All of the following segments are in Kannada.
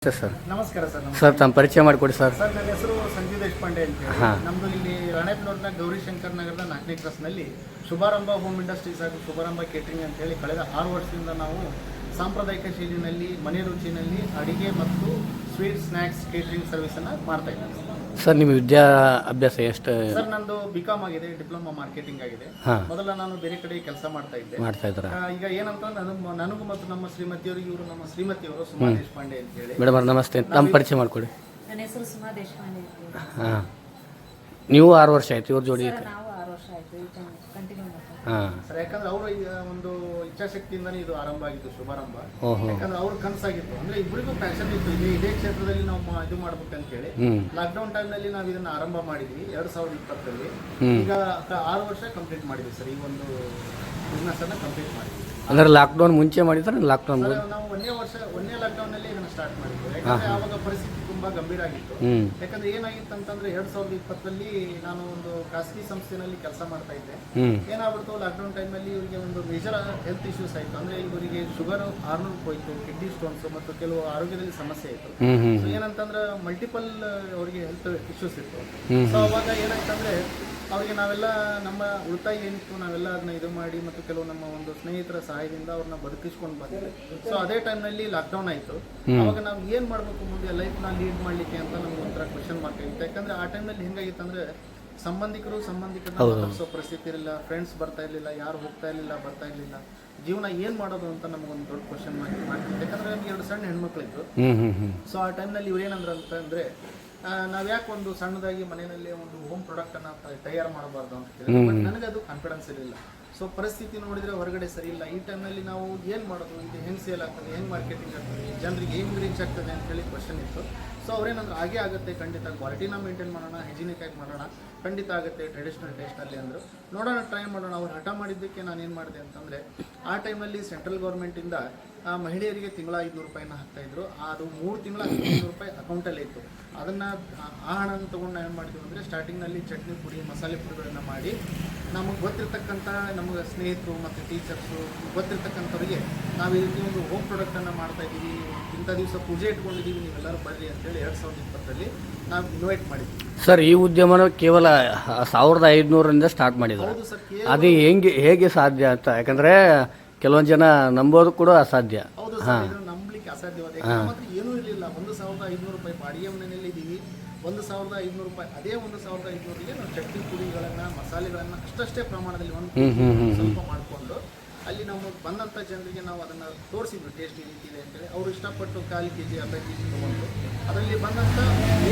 ಸರ್ ನಮಸ್ಕಾರ ಸರ್. ಸರ್ ತಮ್ಮ ಪರಿಚಯ ಮಾಡಿಕೊಡಿ ಸರ್. ಸರ್ ನನ್ನ ಹೆಸರು ಸಂಜೀವ್ ದೇಶಪಾಂಡೆ ಅಂತ ಹೇಳಿ. ನಮ್ಮದು ಇಲ್ಲಿ ರಾಣೆಬೆನ್ನೂರಿನ ಗೌರಿಶಂಕರ್ ನಗರದ 4ನೇ ಕ್ರಾಸ್ನಲ್ಲಿ ಶುಭಾರಂಭ ಹೋಮ್ ಇಂಡಸ್ಟ್ರೀಸ್ ಹಾಗೂ ಶುಭಾರಂಭ ಕೇಟರಿಂಗ್ ಅಂತ ಹೇಳಿ ಕಳೆದ 6 ವರ್ಷದಿಂದ ನಾವು ಸಾಂಪ್ರದಾಯಿಕ ಶೈಲಿನಲ್ಲಿ ಮನೆ ರುಚಿನಲ್ಲಿ ಅಡಿಗೆ ಮತ್ತು ಸ್ವೀಟ್ ಸ್ನ್ಯಾಕ್ಸ್ ಕೇಟರಿಂಗ್ ಸರ್ವಿಸನ್ನು ಮಾಡ್ತಾ ಇದ್ದೀವಿ. ಸರ್ ನಿಮ್ಮ ವಿದ್ಯಾಭ್ಯಾಸ ಎಷ್ಟು? ಸರ್ ನಂದು ಬಿಕಾಮ್ ಆಗಿದೆ, ಡಿಪ್ಲೊಮಾ ಮಾರ್ಕೆಟಿಂಗ್ ಆಗಿದೆ. ಮೊದಲ ನಾನು ಬೇರೆ ಕಡೆ ಕೆಲಸ ಮಾಡ್ತಾ ಇದ್ದೆ. ಈಗ ಏನಂತ ನನಗೂ ಮತ್ತು ನಮ್ಮ ಶ್ರೀಮತಿಯವರು, ಇವರು ನಮ್ಮ ಶ್ರೀಮತಿಯವರು ಸುಮಾ ದೇಶಪಾಂಡೆ ಅಂತ ಹೇಳಿ. ಮೇಡಮ್ ನಮಸ್ತೆ, ತಮ್ಮ ಪರಿಚಯ ಮಾಡಿಕೊಡಿ. ನನ್ನ ಹೆಸರು ಸುಮಾ ದೇಶಪಾಂಡೆ. ಹಾಂ, ನೀವು 6 ವರ್ಷ ಆಯ್ತು ಇವ್ರ ಜೋಡಿ? ನಾವು 6 ವರ್ಷ ಆಯ್ತು ಕಂಟಿನ್ಯೂ ಮಾಡ್ತೀವಿ. ಹಾಂ ಸರ್, ಯಾಕಂದ್ರೆ ಅವರ ಒಂದು ಇಚ್ಛಾಶಕ್ತಿಯಿಂದನೇ ಇದು ಆರಂಭ ಆಗಿತ್ತು ಶುಭಾರಂಭ. ಯಾಕಂದ್ರೆ ಅವ್ರ ಕನಸಾಗಿತ್ತು, ಅಂದ್ರೆ ಇಬ್ಬರಿಗೂ ಪ್ಯಾಷನ್ ಇತ್ತು ಇದೇ ಕ್ಷೇತ್ರದಲ್ಲಿ ನಾವು ಇದು ಮಾಡ್ಬೇಕಂತ ಹೇಳಿ. ಲಾಕ್ಡೌನ್ ಟೈಮ್ನಲ್ಲಿ ನಾವು ಇದನ್ನ ಆರಂಭ ಮಾಡಿದ್ವಿ 2020ರಲ್ಲಿ. ಈಗ 6 ವರ್ಷ ಕಂಪ್ಲೀಟ್ ಮಾಡಿದ್ವಿ ಸರ್. ಈ ಒಂದು ಬಿಸ್ನೆಸ್ ಅನ್ನ ಕಂಪ್ಲೀಟ್ ಮಾಡಿದ್ವಿ. ಅಂದ್ರೆ ಲಾಕ್ಡೌನ್ ಮುಂಚೆ ಮಾಡಿದ್ರೆ ಲಾಕ್ಡೌನ್ ನಾವು ಒಂದೇ ಲಾಕ್ಡೌನ್ ನಲ್ಲಿ ಇದನ್ನ ಸ್ಟಾರ್ಟ್ ಮಾಡಿದ್ವಿ. ಯಾಕಂದ್ರೆ ಆವಾಗ ಪರಿಸ್ಥಿತಿ ತುಂಬಾ ಗಂಭೀರ ಆಗಿತ್ತು. ಯಾಕಂದ್ರೆ ಏನಾಗಿತ್ತು ಅಂತಂದ್ರೆ 2020ರಲ್ಲಿ ನಾನು ಒಂದು ಖಾಸಗಿ ಸಂಸ್ಥೆನಲ್ಲಿ ಕೆಲಸ ಮಾಡ್ತಾ ಇದ್ದೆ. ಏನಾಗ್ಬಿಡ್ತು, ಲಾಕ್ಡೌನ್ ಟೈಮಲ್ಲಿ ಇವರಿಗೆ ಒಂದು ಮೇಜರ್ ಹೆಲ್ತ್ ಇಶ್ಯೂಸ್ ಆಯಿತು. ಅಂದ್ರೆ ಇವರಿಗೆ ಶುಗರ್ 600 ಹೋಯ್ತು, ಕಿಡ್ನಿ ಸ್ಟೋನ್ಸ್ ಮತ್ತು ಕೆಲವು ಆರೋಗ್ಯದಲ್ಲಿ ಸಮಸ್ಯೆ ಇತ್ತು. ಸೊ ಏನಂತಂದ್ರೆ ಮಲ್ಟಿಪಲ್ ಅವರಿಗೆ ಹೆಲ್ತ್ ಇಶ್ಯೂಸ್ ಇತ್ತು. ಸೊ ಅವಾಗ ಏನಾಯ್ತಂದ್ರೆ ಅವ್ರಿಗೆ ನಾವೆಲ್ಲ ನಮ್ಮ ಉಳಿತಾಯ ಏನಿತ್ತು ನಾವೆಲ್ಲ ಅದನ್ನ ಇದು ಮಾಡಿ ಮತ್ತು ಕೆಲವು ನಮ್ಮ ಒಂದು ಸ್ನೇಹಿತರ ಸಹಾಯದಿಂದ ಅವ್ರನ್ನ ಬದುಕಿಸ್ಕೊಂಡು ಬಂದಿದೆ. ಸೊ ಅದೇ ಟೈಮ್ನಲ್ಲಿ ಲಾಕ್ಡೌನ್ ಆಯಿತು. ಅವಾಗ ನಾವು ಏನು ಮಾಡಬೇಕು ಮುಂದೆ ಲೈಫ್ನ ಲೀಡ್ ಮಾಡಲಿಕ್ಕೆ ಅಂತ ನಮ್ಗೆ ಒಂಥರ ಕ್ವಶನ್ ಮಾರ್ಕ್ ಆಗಿತ್ತು. ಯಾಕಂದರೆ ಆ ಟೈಮ್ನಲ್ಲಿ ಹೆಂಗಾಗಿತ್ತು ಅಂದರೆ ಸಂಬಂಧಿಕರನ್ನ ಮಾತಾಡಿಸೋ ಪರಿಸ್ಥಿತಿ ಇರಲಿಲ್ಲ, ಫ್ರೆಂಡ್ಸ್ ಬರ್ತಾ ಇರಲಿಲ್ಲ, ಯಾರು ಹೋಗ್ತಾ ಇರಲಿಲ್ಲ, ಬರ್ತಾ ಇರಲಿಲ್ಲ. ಜೀವನ ಏನು ಮಾಡೋದು ಅಂತ ನಮಗೊಂದು ದೊಡ್ಡ ಕ್ವಶನ್ ಮಾಡ್ತಿತ್ತು. ಯಾಕಂದರೆ ನಮ್ಗೆ 2 ಸಣ್ಣ ಹೆಣ್ಮಕ್ಳಿದ್ರು. ಸೊ ಆ ಟೈಮ್ನಲ್ಲಿ ಇವ್ರು ಏನಂದ್ರೆ ಅಂತಂದರೆ, ನಾವು ಯಾಕೆ ಒಂದು ಸಣ್ಣದಾಗಿ ಮನೆಯಲ್ಲಿ ಒಂದು ಹೋಮ್ ಪ್ರಾಡಕ್ಟನ್ನು ತಯಾರು ಮಾಡಬಾರ್ದು ಅಂತ ಹೇಳಿ. ಬಟ್ ನನಗೆ ಅದು ಕಾನ್ಫಿಡೆನ್ಸ್ ಇರಲಿಲ್ಲ. ಸೊ ಪರಿಸ್ಥಿತಿ ನೋಡಿದರೆ ಹೊರಗಡೆ ಸರಿ ಇಲ್ಲ. ಈ ಟೈಮ್ನಲ್ಲಿ ನಾವು ಏನು ಮಾಡೋದು, ಇದು ಹೆಂಗೆ ಸೇಲ್ ಆಗ್ತದೆ, ಹೆಂಗೆ ಮಾರ್ಕೆಟಿಂಗ್ ಆಗ್ತದೆ, ಜನರಿಗೆ ಹೆಂಗೆ ರೀಚ್ ಆಗ್ತದೆ ಅಂತೇಳಿ ಕ್ವಶನ್ ಇತ್ತು. ಸೊ ಅವ್ರೇನಂದ್ರೆ ಹಾಗೆ ಆಗುತ್ತೆ, ಖಂಡಿತ ಕ್ವಾಲಿಟಿನ ಮೇಂಟೈನ್ ಮಾಡೋಣ, ಹೈಜಿನಿಕ್ ಆಗಿ ಮಾಡೋಣ, ಖಂಡಿತ ಆಗುತ್ತೆ ಟ್ರೆಡಿಷ್ನಲ್ ಟೇಸ್ಟಲ್ಲಿ ಅಂದರು. ನೋಡೋಣ, ಟ್ರೈ ಮಾಡೋಣ. ಅವ್ರು ಹಠ ಮಾಡಿದ್ದಕ್ಕೆ ನಾನು ಏನು ಮಾಡಿದೆ ಅಂತಂದರೆ, ಆ ಟೈಮಲ್ಲಿ ಸೆಂಟ್ರಲ್ ಗೌರ್ಮೆಂಟಿಂದ ಮಹಿಳೆಯರಿಗೆ ತಿಂಗಳ 500 ರೂಪಾಯಿನ ಹಾಕ್ತಾಯಿದ್ರು. ಅದು 3 ತಿಂಗಳ 500 ರೂಪಾಯಿ ಅಕೌಂಟಲ್ಲೇ ಇತ್ತು. ಅದನ್ನು ಆ ಹಣನ ತೊಗೊಂಡು ನಾವು ಏನು ಮಾಡಿದ್ವಿ ಅಂದರೆ, ಸ್ಟಾರ್ಟಿಂಗ್ನಲ್ಲಿ ಚಟ್ನಿ ಪುಡಿ, ಮಸಾಲೆ ಪುಡಿಗಳನ್ನು ಮಾಡಿ ನಮಗೆ ಗೊತ್ತಿರ್ತಕ್ಕಂಥ ನಮಗೆ ಸ್ನೇಹಿತರು ಮತ್ತು ಟೀಚರ್ಸು ಗೊತ್ತಿರ್ತಕ್ಕಂಥವ್ರಿಗೆ ನಾವು ಈ ರೀತಿ ಒಂದು ಹೋಮ್ ಪ್ರಾಡಕ್ಟನ್ನು ಮಾಡ್ತಾಯಿದ್ದೀವಿ, ಇಂಥ ದಿವಸ ಪೂಜೆ ಇಟ್ಕೊಂಡಿದ್ದೀವಿ, ನೀವೆಲ್ಲರೂ ಬರ್ರಿ ಅಂತೇಳಿ 2020ರಲ್ಲಿ ನಾವು ಇನ್ವೈಟ್ ಮಾಡಿದ್ವಿ. ಸರ್, ಈ ಉದ್ಯಮನ ಕೇವಲ 1500ರಿಂದ ಸ್ಟಾರ್ಟ್ ಮಾಡಿದ್ರು. ಹೌದು ಸರ್. ಅದು ಹೇಗೆ ಸಾಧ್ಯ ಅಂತ? ಯಾಕಂದರೆ ಕೆಲವೊಂದು ಜನ ನಂಬೋದು ಕೂಡ ಅಸಾಧ್ಯ. ಹೌದು ಸರ್, ಇದನ್ನು ನಂಬಲಿಕ್ಕೆ ಅಸಾಧ್ಯವಾದ. ಯಾಕಂದ್ರೆ ಏನೂ ಇರಲಿಲ್ಲ. 1500 ರೂಪಾಯಿ ಬಾಡಿಗೆ ಮನೆಯಲ್ಲಿ ಇದ್ದೀವಿ. 1500 ರೂಪಾಯಿ, ಅದೇ 1500ಗೆ ನಾವು ಚಟ್ನಿ ಪುಡಿಗಳನ್ನು, ಮಸಾಲೆಗಳನ್ನು ಅಷ್ಟೇ ಪ್ರಮಾಣದಲ್ಲಿ ಒಂದು ಸ್ವಲ್ಪ ಮಾಡಿಕೊಂಡು ಅಲ್ಲಿ ನಾವು ಬಂದಂಥ ಜನರಿಗೆ ನಾವು ಅದನ್ನು ತೋರಿಸಿದ್ವಿ, ಟೇಸ್ಟ್ ಈ ರೀತಿ ಇದೆ ಅಂತೇಳಿ. ಅವರು ಇಷ್ಟಪಟ್ಟು 1/4 kg 1/2 kg ತೊಗೊಂಡು ಅದರಲ್ಲಿ ಬಂದಂಥ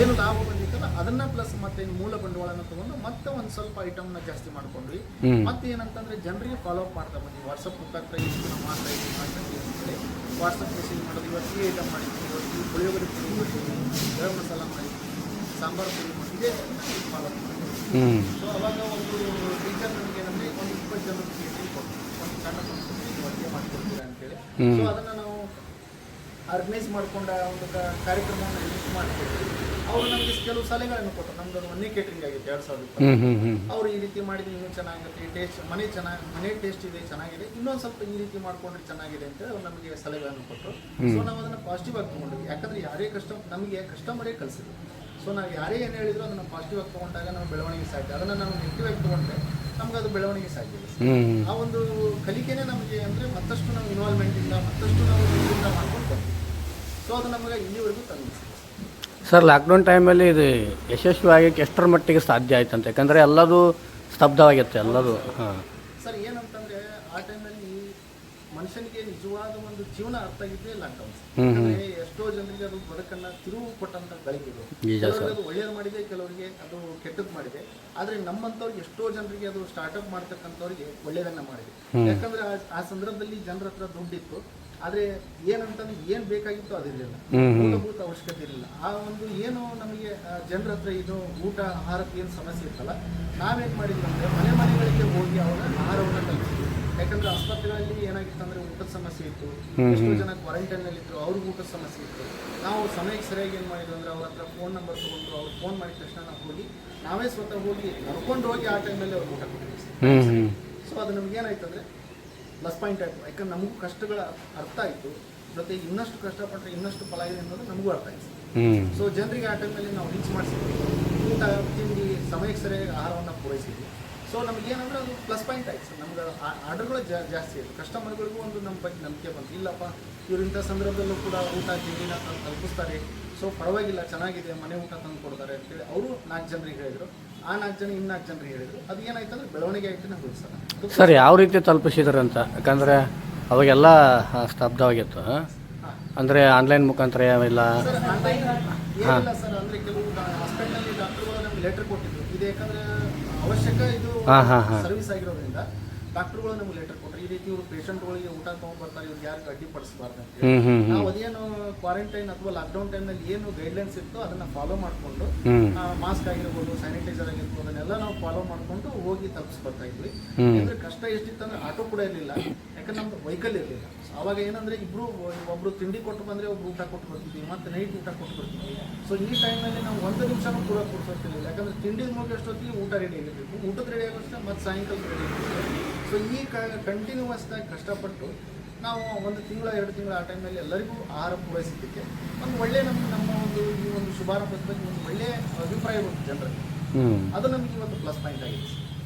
ಏನು ಲಾಭ ಬಂದಿತ್ತಲ್ಲ ಅದನ್ನು ಪ್ಲಸ್ ಮತ್ತೆ ಮೂಲ ಬಂಡವಾಳನ ತೊಗೊಂಡು ಮತ್ತೆ ಒಂದು ಸ್ವಲ್ಪ ಐಟಮ್ನ ಜಾಸ್ತಿ ಮಾಡ್ಕೊಂಡ್ವಿ. ಮತ್ತೆ ಏನಂತಂದರೆ ಜನರಿಗೆ ಫಾಲೋ ಅಪ್ ಮಾಡ್ತಾ ಬಂದ್ವಿ. ವಾಟ್ಸಪ್ ಮುಖಾಂತರ ಇಷ್ಟು ನಾವು ಮಾಡ್ತಾ ಇದ್ದೀವಿ ಅಂತೇಳಿ ವಾಟ್ಸಪ್ ಮೆಸೇಜ್ ಮಾಡೋದು. ಇವತ್ತು ಈ ಐಟಮ್ ಮಾಡಿದ್ವಿ, ಇವತ್ತು ಈ ಪುಳಿಯೋಗರೆ ಪುಡಿ ಮಾಡಿದ್ವಿ, ಗರಂ ಮಸಾಲ ಮಾಡಿದ್ವಿ, ಸಾಂಬಾರು ಪುಡಿ ಮಾಡಿ, ಇದೇ ಫಾಲೋ ಅಪ್ ಮಾಡಿದ್ವಿ. ಸೊ ಅವಾಗ ಒಂದು ಟೀಚರ್ ನಮಗೆ ಏನಂದರೆ ಒಂದು 20 ಜನಕ್ಕೆ ಮೀಟಿಂಗ್ ಕೊಟ್ಟು ಒಂದು ಸಣ್ಣ ಸಂಸ್ಥೆ ಅಡುಗೆ ಮಾಡಿಕೊಡ್ತೀರಾ ಅಂತೇಳಿ. ಸೊ ಅದನ್ನು ನಾವು ಆರ್ಗನೈಸ್ ಮಾಡಿಕೊಂಡ ಒಂದು ಕಾರ್ಯಕ್ರಮವನ್ನು ರಿಲೀಸ್ ಮಾಡಿಕೊಡ್ತೀವಿ. ಅವರು ನಮಗೆ ಕೆಲವು ಸಲಹೆಗಳನ್ನು ಕೊಟ್ಟರು. ನಮ್ದು ಮನೆ ಕೇಟರಿಂಗ್ ಆಗಿತ್ತು 2020. ಅವರು ಈ ರೀತಿ ಮಾಡಿದ್ರೆ ಇನ್ನೂ ಚೆನ್ನಾಗಿರುತ್ತೆ, ಈ ಟೇಸ್ಟ್ ಮನೆ ಟೇಸ್ಟ್ ಇದೆ, ಚೆನ್ನಾಗಿದೆ, ಇನ್ನೊಂದು ಸ್ವಲ್ಪ ಈ ರೀತಿ ಮಾಡ್ಕೊಂಡ್ರೆ ಚೆನ್ನಾಗಿದೆ ಅಂತ ಅವ್ರು ನಮಗೆ ಸಲಹೆಗಳನ್ನು ಕೊಟ್ಟರು. ಸೊ ನಾವು ಅದನ್ನು ಪಾಸಿಟಿವ್ ಆಗಿ ತೊಗೊಂಡ್ವಿ. ಯಾಕಂದರೆ ಯಾರೇ ನಮಗೆ ಕಸ್ಟಮರೇ ಕಲಿಸಿದ್ರು. ಸೊ ನಾವು ಯಾರೇ ಏನು ಹೇಳಿದ್ರು ಅದನ್ನು ಪಾಸಿಟಿವ್ ಆಗಿ ತೊಗೊಂಡಾಗ ನಾವು ಬೆಳವಣಿಗೆ ಸಾಧ್ಯ. ಅದನ್ನು ನಾವು ನೆಗೆಟಿವ್ ಆಗಿ ತೊಗೊಂಡ್ರೆ ನಮ್ಗೆ ಅದು ಬೆಳವಣಿಗೆ ಸಾಧ್ಯ ಇಲ್ಲ. ಆ ಒಂದು ಕಲಿಕೆನೇ ನಮಗೆ ಅಂದರೆ ಮತ್ತಷ್ಟು ನಾವು ಇನ್ವಾಲ್ವ್ಮೆಂಟಿಂದ ಮತ್ತಷ್ಟು ನಾವು ಇದರಿಂದ ಮಾಡ್ಕೊಂಡು ಬರ್ತೀವಿ. ಸೊ ಅದು ನಮಗೆ ಇಲ್ಲಿವರೆಗೂ ತಂದಿದೆ. ಸರ್, ಲಾಕ್ಡೌನ್ ಟೈಮಲ್ಲಿ ಇದು ಯಶಸ್ವಿಯಾಗಕ್ಕೆ ಎಷ್ಟರ ಮಟ್ಟಿಗೆ ಸಾಧ್ಯ ಆಯ್ತು ಅಂತ? ಯಾಕಂದರೆ ಎಲ್ಲದು ಸ್ತಬ್ಧವಾಗಿರುತ್ತೆ ಎಲ್ಲದು. ಸರ್, ಏನಂತಂದರೆ ಆ ಟೈಮಲ್ಲಿ ಮನುಷ್ಯನಿಗೆ ನಿಜವಾದ ಒಂದು ಜೀವನ ಅರ್ಥ ಆಗಿದ್ದೇ ಲಾಕ್ಡೌನ್. ಎಷ್ಟೋ ಜನರಿಗೆ ಅದು ಬದುಕನ್ನು ತಿರುವು ಕೊಟ್ಟಂಥ ಗಳಿಗೆಗಳು. ಕೆಲವರಿಗೆ ಅದು ಒಳ್ಳೆಯದು ಮಾಡಿದೆ, ಕೆಲವರಿಗೆ ಅದು ಕೆಟ್ಟದ್ದು ಮಾಡಿದೆ. ಆದರೆ ನಮ್ಮಂಥವ್ರಿಗೆ ಎಷ್ಟೋ ಜನರಿಗೆ ಅದು ಸ್ಟಾರ್ಟಪ್ ಮಾಡ್ತಕ್ಕಂಥವ್ರಿಗೆ ಒಳ್ಳೆಯದನ್ನು ಮಾಡಿದೆ. ಯಾಕಂದರೆ ಆ ಸಂದರ್ಭದಲ್ಲಿ ಜನರ ಹತ್ರ ದುಡ್ಡಿತ್ತು, ಆದರೆ ಏನಂತಂದ್ರೆ ಏನು ಬೇಕಾಗಿತ್ತು ಅದಿರಲಿಲ್ಲ, ಮೂಲಭೂತ ಅವಶ್ಯಕತೆ ಇರಲಿಲ್ಲ. ಆ ಒಂದು ಏನು ನಮಗೆ ಜನರ ಹತ್ರ ಇದು ಊಟ ಆಹಾರಕ್ಕೆ ಏನು ಸಮಸ್ಯೆ ಇತ್ತಲ್ಲ, ನಾವೇನು ಮಾಡಿದ್ವಿ ಅಂದರೆ ಮನೆಗಳಿಗೆ ಹೋಗಿ ಅವರ ಆಹಾರವನ್ನು ತಲುಪಿಸಿದ್ವಿ. ಯಾಕಂದರೆ ಆಸ್ಪತ್ರೆಗಳಲ್ಲಿ ಏನಾಗಿತ್ತು ಅಂದರೆ ಊಟದ ಸಮಸ್ಯೆ ಇತ್ತು, ಎಷ್ಟೋ ಜನ ಕ್ವಾರಂಟೈನಲ್ಲಿದ್ದರು, ಅವ್ರಿಗೆ ಊಟದ ಸಮಸ್ಯೆ ಇತ್ತು. ನಾವು ಸಮಯಕ್ಕೆ ಸರಿಯಾಗಿ ಏನು ಮಾಡಿದ್ವಿ ಅಂದರೆ ಅವ್ರ ಹತ್ರ ಫೋನ್ ನಂಬರ್ ತೊಗೊಂಡು ಅವ್ರು ಫೋನ್ ಮಾಡಿದ ತಕ್ಷಣ ನಾವು ಹೋಗಿ ನಾವೇ ಸ್ವತಃ ಹೋಗಿ ನಡ್ಕೊಂಡು ಹೋಗಿ ಆ ಟೈಮಲ್ಲಿ ಅವ್ರು ಊಟ ಕೊಟ್ಟಿದ್ವಿ. ಸೊ ಅದು ನಮ್ಗೆ ಏನಾಯ್ತು ಅಂದರೆ ಪ್ಲಸ್ ಪಾಯಿಂಟ್ ಆಯಿತು. ಯಾಕಂದ್ರೆ ನಮಗೂ ಕಷ್ಟಗಳ ಅರ್ಥ ಆಯಿತು. ಜೊತೆಗೆ ಇನ್ನಷ್ಟು ಕಷ್ಟಪಟ್ಟರೆ ಇನ್ನಷ್ಟು ಫಲ ಇದೆ ಅನ್ನೋದು ನಮಗೂ ಅರ್ಥ ಆಯ್ತು. ಹ್ಞೂ ಸೊ ಜನರಿಗೆ ಆ ಟೈಮಲ್ಲಿ ನಾವು ರೀಚ್ ಮಾಡಿಸಿದ್ವಿ, ಊಟ ತಿಂಡಿ ಸಮಯಕ್ಕೆ ಸರಿಯಾಗಿ ಆಹಾರವನ್ನು ಪೂರೈಸಿದ್ವಿ. ಸೊ ನಮಗೇನಂದ್ರೆ ಅದು ಪ್ಲಸ್ ಪಾಯಿಂಟ್ ಆಯ್ತು ಸರ್. ನಮ್ಗೆ ಆರ್ಡರ್ಗಳು ಜಾಸ್ತಿ ಆಯಿತು, ಕಸ್ಟಮರ್ಗಳಿಗೂ ಒಂದು ನಮ್ಮ ಬಗ್ಗೆ ನಂಬಿಕೆ ಬಂತು. ಇಲ್ಲಪ್ಪ ಇವ್ರು ಇಂಥ ಸಂದರ್ಭದಲ್ಲೂ ಕೂಡ ಊಟ ತಿಂಡಿನ ತಲುಪಿಸ್ತಾರೆ, ಸೊ ಪರವಾಗಿಲ್ಲ ಚೆನ್ನಾಗಿದೆ, ಮನೆ ಊಟ ತಂದು ಕೊಡ್ತಾರೆ ಅಂತೇಳಿ ಅವರು 4 ಜನರಿಗೆ ಹೇಳಿದರು. ಆ 4 ಜನ ಇನ್ನು 4 ಜನರಿಗೆ ಹೇಳಿದರು. ಅದು ಏನಾಯ್ತು ಅಂದರೆ ಬೆಳವಣಿಗೆ ಆಯ್ತು ನಮಗೆ ಸರ್. ಸರ್ ಯಾವ ರೀತಿ ತಲುಪಿಸಿದ್ರಂತ? ಯಾಕಂದರೆ ಅವಾಗೆಲ್ಲ ಸ್ತಬ್ಧವಾಗಿತ್ತು, ಅಂದರೆ ಆನ್ಲೈನ್ ಮುಖಾಂತರ ಇಲ್ಲ. ಸರ್ ಆನ್ಲೈನ್ ಏನಿಲ್ಲ ಸರ್. ಅಂದರೆ ಕೆಲವು ಹಾಸ್ಪಿಟಲ್ನಲ್ಲಿ ಡಾಕ್ಟರ್ಗಳು ನಮಗೆ ಲೆಟರ್ ಕೊಟ್ಟಿದ್ರು, ಇದು ಯಾಕಂದರೆ ಅವಶ್ಯಕ ಇದು ಸರ್ವಿಸ್ ಆಗಿರೋದ್ರಿಂದ ಡಾಕ್ಟರ್ಗಳು ನಮ್ಗೆ ಲೆಟರ್ ಕೊಟ್ಟರು, ಈ ರೀತಿ ಇವರು ಪೇಷಂಟ್ಗಳಿಗೆ ಊಟ ತೊಗೊಂಡ್ಬರ್ತಾರೆ, ಇವ್ರಿಗೆ ಯಾರು ಅಡ್ಡಿಪಡಿಸಬಾರ್ದು ಅಂತೇಳಿ. ನಾವು ಅದೇನು ಕ್ವಾರಂಟೈನ್ ಅಥವಾ ಲಾಕ್ಡೌನ್ ಟೈಮ್ನಲ್ಲಿ ಏನು ಗೈಡ್ಲೈನ್ಸ್ ಇತ್ತು ಅದನ್ನು ಫಾಲೋ ಮಾಡಿಕೊಂಡು ಮಾಸ್ಕ್ ಆಗಿರ್ಬೋದು, ಸ್ಯಾನಿಟೈಸರ್ ಆಗಿರ್ಬೋದು, ಅದನ್ನೆಲ್ಲ ನಾವು ಫಾಲೋ ಮಾಡಿಕೊಂಡು ಹೋಗಿ ತಲುಪಿಸ್ಬರ್ತಾ ಇದ್ವಿ. ಅಂದರೆ ಕಷ್ಟ ಎಷ್ಟಿತ್ತು ಅಂದರೆ ಆಟೋ ಕೂಡ ಇರಲಿಲ್ಲ, ಯಾಕಂದ್ರೆ ನಮ್ದು ವೆಹಿಕಲ್ ಇರಲಿಲ್ಲ. ಅವಾಗ ಏನಂದರೆ ಒಬ್ಬರು ತಿಂಡಿ ಕೊಟ್ಟು ಬಂದರೆ ಒಬ್ರು ಊಟ ಕೊಟ್ಟು ಬರ್ತಿದ್ವಿ, ಮತ್ತು ನೈಟ್ ಊಟ ಕೊಟ್ಟು ಬರ್ತಿದ್ವಿ. ಸೊ ಈ ಟೈಮ್ನಲ್ಲಿ ನಾವು 1 ನಿಮಿಷನೂ ಕೂಡ ಕೂರಿಸೋತಿರ್ಲಿಲ್ಲ, ಯಾಕಂದರೆ ತಿಂಡಿ ಮುಗಿಯೋಷ್ಟೊತ್ತಿಗೆ ಊಟ ರೆಡಿ ಆಗಿರಬೇಕು, ಊಟದ ರೆಡಿ ಆಗೋಷ್ಟೇ ಮತ್ತು ಸಾಯಂಕಾಲ ರೆಡಿ ಆಗಿರ್ಬೇಕು. ಸೊ ಈ ಕಂಟಿನ್ಯೂಸ್ ಆಗಿ ಕಷ್ಟಪಟ್ಟು ನಾವು 1 ತಿಂಗಳ 2 ತಿಂಗಳ ಆ ಟೈಮಲ್ಲಿ ಎಲ್ಲರಿಗೂ ಆಹಾರ ಪೂರೈಸಿದ್ದಕ್ಕೆ ಒಂದು ಒಳ್ಳೆಯ ನಮ್ಮ ಈ ಒಂದು ಶುಭಾರಂಭದ ಬಗ್ಗೆ ಒಂದು ಒಳ್ಳೆಯ ಅಭಿಪ್ರಾಯ ಬಂತು ಜನರಲ್ಲಿ. ಅದು ನಮಗೆ ಇವತ್ತು ಪ್ಲಸ್ ಪಾಯಿಂಟ್ ಆಗಿದೆ.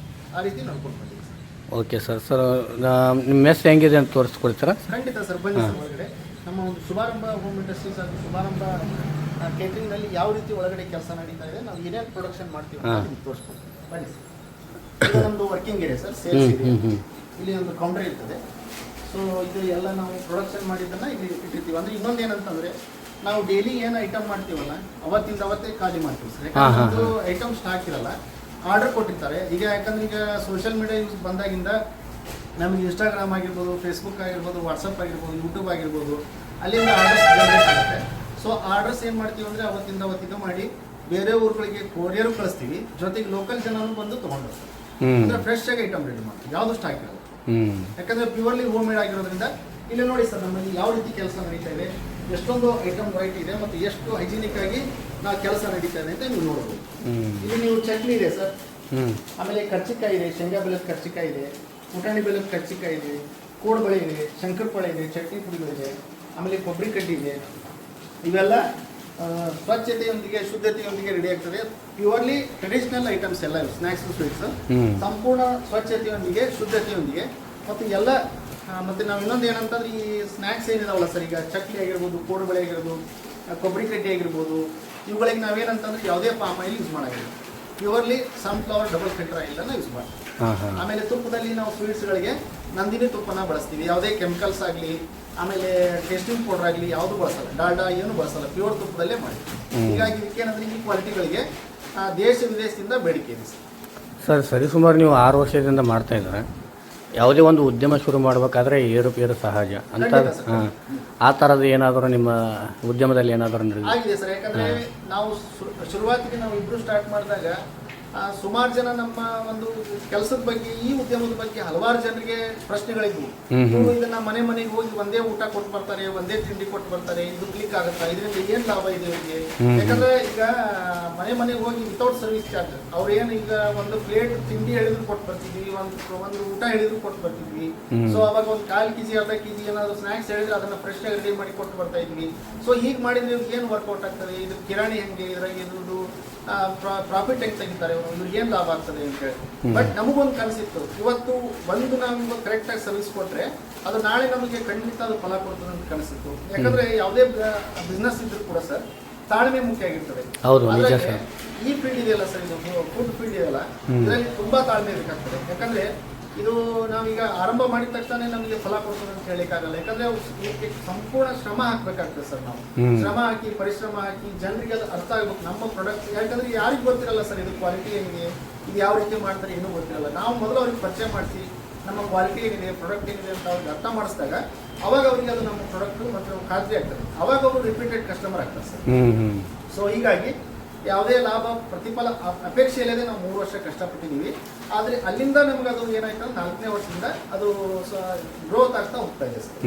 ಆ ರೀತಿ ನಡ್ಕೊಂಡು ಬಂದಿದೆ ಸರ್. Okay sir. ನಿಮ್ಮ ಮೆಸ್ ಹೆಂಗಿದೆ ಅಂತ ತೋರಿಸ್ಕೊಡ್ತೀರಾ? ಖಂಡಿತ ಸರ್, ಬನ್ನಿ ಸರ್ ಒಳಗಡೆ. ನಮ್ಮ ಒಂದು ಶುಭಾರಂಭ ಹೋಮ್ ಇಂಡಸ್ಟ್ರೀಸ್ ಹಾಗೂ ಶುಭಾರಂಭ ಕೇಟ್ರಿಂಗ್ನಲ್ಲಿ ಯಾವ ರೀತಿ ಒಳಗಡೆ ಕೆಲಸ ನಡೀತಾ ಇದೆ, ನಾವು ಏನೇನು ಪ್ರೊಡಕ್ಷನ್ ಮಾಡ್ತೀವಿ ಅಂತ ನಿಮ್ಗೆ ತೋರಿಸ್ಕೊಡ್ತೀವಿ. ಬನ್ನಿ ಸರ್. ಇದು ನಮ್ಮದು ವರ್ಕಿಂಗ್ ಏರಿಯಾ ಸರ್, ಸೇಲ್ಸ್ ಇದೆ. ಇಲ್ಲಿ ಒಂದು ಕೌಂಟರ್ ಇರ್ತದೆ. ಸೊ ಇದು ಎಲ್ಲ ನಾವು ಪ್ರೊಡಕ್ಷನ್ ಮಾಡಿದ್ದನ್ನು ಇಲ್ಲಿ ಇಟ್ಟಿರ್ತೀವಿ. ಅಂದರೆ ಇನ್ನೊಂದು ಏನಂತಂದರೆ ನಾವು ಡೈಲಿ ಏನು ಐಟಮ್ ಮಾಡ್ತೀವಲ್ಲ ಅವತ್ತಿಂದ ಅವತ್ತೇ ಖಾಲಿ ಮಾಡ್ತೀವಿ ಸರ್. ಯಾಕಂದ್ರೆ ಐಟಮ್ ಸ್ಟಾಕ್ ಇರಲ್ಲ, ಆರ್ಡರ್ ಕೊಟ್ಟಿರ್ತಾರೆ. ಈಗ ಯಾಕಂದ್ರೆ ಈಗ ಸೋಷಿಯಲ್ ಮೀಡಿಯಾ ಯೂಸ್ ಬಂದಾಗಿಂದ ನಮಗೆ ಇನ್ಸ್ಟಾಗ್ರಾಮ್ ಆಗಿರ್ಬೋದು, ಫೇಸ್ಬುಕ್ ಆಗಿರ್ಬೋದು, ವಾಟ್ಸಪ್ ಆಗಿರ್ಬೋದು, ಯೂಟ್ಯೂಬ್ ಆಗಿರ್ಬೋದು, ಅಲ್ಲಿಂದ ಆರ್ಡರ್ಸ್ ಜನರೇಟ್ ಆಗುತ್ತೆ. ಸೊ ಆರ್ಡರ್ಸ್ ಏನು ಮಾಡ್ತೀವಿ ಅಂದರೆ ಅವತ್ತಿಂದ ಅವತ್ತಿಗೆ ಮಾಡಿ ಬೇರೆ ಊರುಗಳಿಗೆ ಕೊರಿಯರು ಕಳಿಸ್ತೀವಿ, ಜೊತೆಗೆ ಲೋಕಲ್ ಜನರು ಬಂದು ತೊಗೊಂಡು ಹೋಗ್ತಾರೆ. ಅಂದರೆ ಫ್ರೆಶ್ ಆಗಿ ಐಟಮ್ ರೆಡಿ ಮಾಡ್ತೀವಿ, ಯಾವುದು ಸ್ಟಾಕ್ ಇರೋದು. ಯಾಕಂದರೆ ಪ್ಯೂರ್ಲಿ ಹೋಮ್ ಮೇಡ್ ಆಗಿರೋದ್ರಿಂದ ಇಲ್ಲಿ ನೋಡಿ ಸರ್ ನಮ್ಮಲ್ಲಿ ಯಾವ ರೀತಿ ಕೆಲಸ ನಡೀತಾ ಇದೆ, ಎಷ್ಟೊಂದು ಐಟಮ್ ವೆರೈಟಿ ಇದೆ ಮತ್ತು ಎಷ್ಟು ಹೈಜಿನಿಕ್ ಆಗಿ ನಾವು ಕೆಲಸ ನಡೀತಾ ಇದೆ ಅಂತ ನೀವು ನೋಡ್ಬೋದು. ಇಲ್ಲಿ ನೀವು ಚಟ್ನಿ ಇದೆ ಸರ್, ಆಮೇಲೆ ಕರ್ಚಿಕಾಯಿ ಇದೆ, ಶೇಂಗಾ ಬೆಲ್ಲದ ಕರ್ಚಿಕಾಯಿ ಇದೆ, ಪುಟಾಣಿ ಬೆಲ್ಲದ ಕರ್ಚಿಕಾಯಿ ಇದೆ, ಕೋಡ್ಬಳೆ ಇದೆ, ಶಂಕರಪಳೆ ಇದೆ, ಚಟ್ನಿ ಪುಡಿಗಳಿದೆ, ಆಮೇಲೆ ಕೊಬ್ಬರಿ ಕಡ್ಡಿ ಇದೆ. ಇವೆಲ್ಲ ಸ್ವಚ್ಛತೆಯೊಂದಿಗೆ ಶುದ್ಧತೆಯೊಂದಿಗೆ ರೆಡಿ ಆಗ್ತದೆ. ಪ್ಯೂರ್ಲಿ ಟ್ರೆಡಿಷನಲ್ ಐಟಮ್ಸ್ ಎಲ್ಲ ಸ್ನ್ಯಾಕ್ಸ್ ಸ್ವೀಟ್ಸ್ ಸಂಪೂರ್ಣ ಸ್ವಚ್ಛತೆಯೊಂದಿಗೆ ಶುದ್ಧತೆಯೊಂದಿಗೆ ಮತ್ತು ಎಲ್ಲ. ಮತ್ತು ನಾವು ಇನ್ನೊಂದು ಏನಂತಂದ್ರೆ ಈ ಸ್ನ್ಯಾಕ್ಸ್ ಏನಿದಾವಲ್ಲ ಸರ್, ಈಗ ಚಟ್ನಿ ಆಗಿರ್ಬೋದು, ಕೋಡುಬಳೆ ಆಗಿರ್ಬೋದು, ಕೊಬ್ಬರಿ ಕಡ್ಡಿ ಆಗಿರ್ಬೋದು, ಇವುಗಳಿಗೆ ನಾವೇನಂತಂದ್ರೆ ಯಾವುದೇ ಪಾಮ್ ಆಯಿಲ್ ಯೂಸ್ ಮಾಡೋಂಗಿಲ್ಲ, ಪ್ಯೂರ್ಲಿ ಸನ್ಫ್ಲವರ್ ಡಬಲ್ ಫಿಲ್ಟರ್ ಆಯಿಲನ್ನು ಯೂಸ್ ಮಾಡ್ತೀವಿ. ಆಮೇಲೆ ತುಪ್ಪದಲ್ಲಿ ನಾವು ಸ್ವೀಟ್ಸ್ಗಳಿಗೆ ನಂದಿನಿ ತುಪ್ಪನ ಬಳಸ್ತೀವಿ, ಯಾವುದೇ ಕೆಮಿಕಲ್ಸ್ ಆಗಲಿ ಆಮೇಲೆ ಟೇಸ್ಟಿಂಗ್ ಪೌಡರ್ ಆಗಲಿ ಯಾವುದು ಬಳಸಲ್ಲ, ಡಾಲ್ಡಾ ಏನು ಬಳಸಲ್ಲ, ಪ್ಯೂರ್ ತುಪ್ಪದಲ್ಲೇ ಮಾಡ್ತೀವಿ. ಹೀಗಾಗಿ ಇದಕ್ಕೇನಂದ್ರೆ ಈ ಕ್ವಾಲಿಟಿಗಳಿಗೆ ದೇಶ ವಿದೇಶದಿಂದ ಬೇಡಿಕೆ ಇದೆ ಸರ್. ಸರಿಸುಮಾರು ನೀವು 6 ವರ್ಷದಿಂದ ಮಾಡ್ತಾ ಇದ್ದಾರೆ. ಯಾವುದೇ ಒಂದು ಉದ್ಯಮ ಶುರು ಮಾಡಬೇಕಾದ್ರೆ ಏರುಪೇರು ಸಹಜ ಅಂತ, ಆ ಥರದ್ದು ಏನಾದರೂ ನಿಮ್ಮ ಉದ್ಯಮದಲ್ಲಿ ಏನಾದರೂ ಆಗಿದೆ ಸರ್. ಯಾಕಂದರೆ ನಾವು ಶುರುವಾತಿಗೆ ನಾವು ಇಬ್ಬರು ಸ್ಟಾರ್ಟ್ ಮಾಡಿದಾಗ ಸುಮಾರು ಜನ ನಮ್ಮ ಒಂದು ಕೆಲಸದ ಬಗ್ಗೆ, ಈ ಉದ್ಯಮದ ಬಗ್ಗೆ ಹಲವಾರು ಜನರಿಗೆ ಪ್ರಶ್ನೆಗಳಿದ್ವು. ಇದನ್ನ ಮನೆಗೆ ಹೋಗಿ ಒಂದೇ ಊಟ ಕೊಟ್ಟು ಬರ್ತಾರೆ, ಒಂದೇ ತಿಂಡಿ ಕೊಟ್ಟು ಬರ್ತಾರೆ, ಇದು ಕ್ಲಿಕ್ ಆಗುತ್ತಾ, ಇದರಿಂದ ಏನ್ ಲಾಭ ಇದೆ ಇವರಿಗೆ? ಯಾಕಂದ್ರೆ ಈಗ ಮನೆಗೆ ಹೋಗಿ ವಿತೌಟ್ ಸರ್ವಿಸ್ ಚಾರ್ಜ್ ಅವ್ರು ಏನು ಈಗ ಒಂದು ಪ್ಲೇಟ್ ತಿಂಡಿ ಹೇಳಿದ್ರು ಕೊಟ್ಟು ಬರ್ತಿದ್ವಿ, ಒಂದು ಊಟ ಹೇಳಿದ್ರು ಕೊಟ್ಟು ಬರ್ತಿದ್ವಿ. ಸೊ ಅವಾಗ ಒಂದು 1/4 kg ಅರ್ಧ kg ಏನಾದ್ರು ಸ್ನಾಕ್ಸ್ ಹೇಳಿದ್ರೆ ಅದನ್ನ ಫ್ರೆಶ್ ಆಗಿ ರೆಡಿ ಮಾಡಿ ಕೊಟ್ಟು ಬರ್ತಾ ಇದ್ವಿ. ಸೊ ಹೀಗೆ ಮಾಡಿದ್ರೆ ಏನು ವರ್ಕೌಟ್ ಆಗ್ತದೆ, ಇದು ಕಿರಾಣಿ ಹೆಂಗೆ, ಇದ್ರಾಗ ಇದ್ರದ್ದು ಪ್ರಾಫಿಟ್ ಹೆಂಗೆ ತೆಗಿತಾರೆ, ಇವ್ರಿಗೆ ಏನು ಲಾಭ ಆಗ್ತದೆ ಅಂತ ಹೇಳಿ. ಬಟ್ ನಮಗೊಂದು ಕನಸಿತ್ತು, ಇವತ್ತು ಒಂದು ನಾವು ಕರೆಕ್ಟಾಗಿ ಸರ್ವಿಸ್ ಕೊಟ್ಟರೆ ಅದು ನಾಳೆ ನಮಗೆ ಖಂಡಿತ ಅದು ಫಲ ಕೊಡ್ತದೆ ಅಂತ ಕನಸಿತ್ತು. ಯಾಕಂದ್ರೆ ಯಾವುದೇ ಬಿಸ್ನೆಸ್ ಇದ್ರೂ ಕೂಡ ಸರ್ ತಾಳ್ಮೆ ಮುಖ್ಯ ಆಗಿರ್ತದೆ. ಈ ಫೀಲ್ಡ್ ಇದೆಯಲ್ಲ ಸರ್, ಇದು ಫುಡ್ ಫೀಲ್ಡ್ ಇದೆಯಲ್ಲ, ಇದರಲ್ಲಿ ತುಂಬಾ ತಾಳ್ಮೆ ಬೇಕಾಗ್ತದೆ. ಯಾಕಂದ್ರೆ ಇದು ನಾವೀಗ ಆರಂಭ ಮಾಡಿದ ತಕ್ಷಣ ನಮಗೆ ಫಲ ಕೊಡ್ತದೆ ಅಂತ ಹೇಳಿಕ್ಕಾಗಲ್ಲ. ಯಾಕಂದ್ರೆ ಸಂಪೂರ್ಣ ಶ್ರಮ ಹಾಕ್ಬೇಕಾಗ್ತದೆ ಸರ್. ನಾವು ಶ್ರಮ ಹಾಕಿ ಪರಿಶ್ರಮ ಹಾಕಿ ಜನರಿಗೆ ಅದು ಅರ್ಥ ಆಗ್ಬೇಕು ನಮ್ಮ ಪ್ರಾಡಕ್ಟ್. ಯಾಕಂದ್ರೆ ಯಾರಿಗೂ ಗೊತ್ತಿರಲ್ಲ ಸರ್ ಇದು ಕ್ವಾಲಿಟಿ ಏನಿದೆ, ಇದು ಯಾವ ರೀತಿ ಮಾಡ್ತಾರೆ ಇನ್ನೂ ಗೊತ್ತಿರಲ್ಲ. ನಾವು ಮೊದಲು ಅವ್ರಿಗೆ ಪರಿಚಯ ಮಾಡಿಸಿ ನಮ್ಮ ಕ್ವಾಲಿಟಿ ಏನಿದೆ, ಪ್ರಾಡಕ್ಟ್ ಏನಿದೆ ಅಂತ ಅವ್ರಿಗೆ ಅರ್ಥ ಮಾಡಿಸಿದಾಗ ಅವಾಗ ಅವರಿಗೆ ಅದು ನಮ್ಮ ಪ್ರಾಡಕ್ಟ್ ಮತ್ತು ಖಾತ್ರಿ ಆಗ್ತದೆ. ಅವಾಗ ಅವರು ರಿಪೀಟೆಡ್ ಕಸ್ಟಮರ್ ಆಗ್ತಾರೆ ಸರ್. ಸೊ ಹೀಗಾಗಿ ಯಾವುದೇ ಲಾಭ ಪ್ರತಿಫಲ ಅಪೇಕ್ಷೆ ಇಲ್ಲದೆ ನಾವು 3 ವರ್ಷ ಕಷ್ಟಪಟ್ಟಿದ್ದೀವಿ. ಆದರೆ ಅಲ್ಲಿಂದ ನಮ್ಗೆ ಅದು ಏನಾಯ್ತು ಅಂದ್ರೆ 4ನೇ ವರ್ಷದಿಂದ ಅದು ಗ್ರೋತ್ ಆಗ್ತಾ ಹೋಗ್ತಾ ಇದೆ ಸರ್.